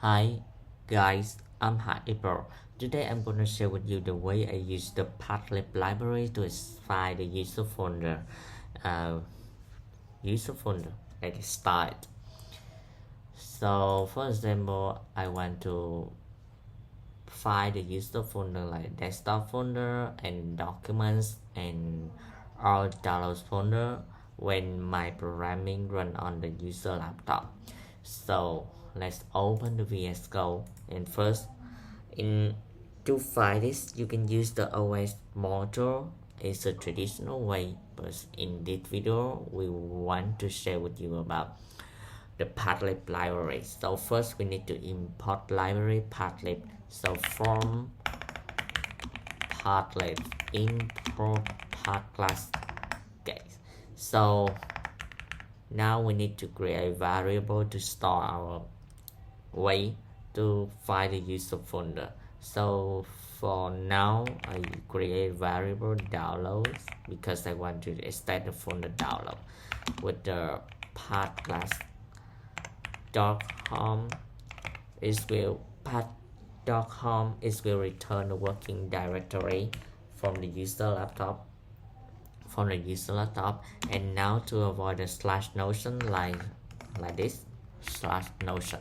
Hi guys, I'm April. Today I'm gonna share with you the way I use the Pathlib library to find the user folder. Uh, Let's start. So for example, I want to find the user folder like desktop folder and documents and all downloads folder when my programming run on the user laptop. So let's open the VS Code, and first in to find this you can use the OS module. It's a traditional way, but in this video we want to share with you about the Pathlib library. So first we need to import library Pathlib. So from Pathlib import path class. Okay, so now we need to create a variable to store our way to find the user folder. So for now I create variable downloads because I want to extend the folder download with the path class dot home. It will path dot home. It will return the working directory from the user laptop and now to avoid the slash notion like this slash notion.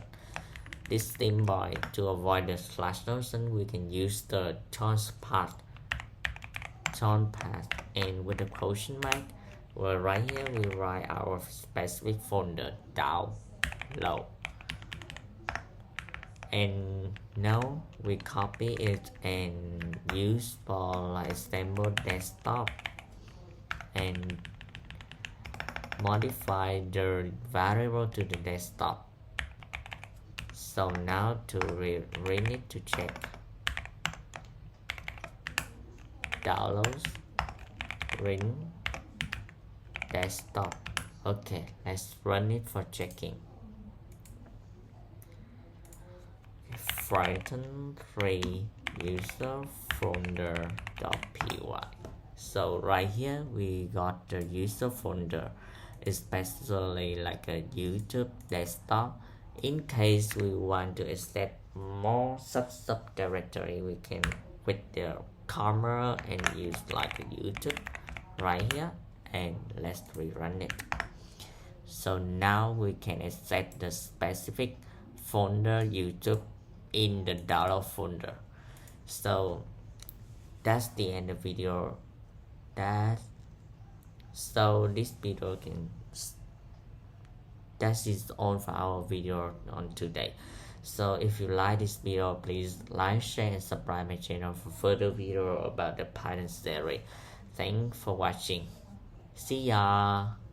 This symbol to avoid the slash notion, we can use the tone path, and with the quotient mark, well, right here we write our specific folder download, and now we copy it and use for like example desktop and modify the variable to the desktop. So now to we need to check downloads ring desktop. Okay, let's run it for checking. Frighten 3 user folder.py. So right here we got the user folder, especially like a YouTube desktop. In case we want to set more subdirectory, we can with the camera and use like a YouTube right here, and let's rerun it. So now we can set the specific folder YouTube in the download folder. So that's the end of the video. That is all for our video on today. So if you like this video, please like, share and subscribe my channel for further video about the Python series. Thanks for watching. See ya.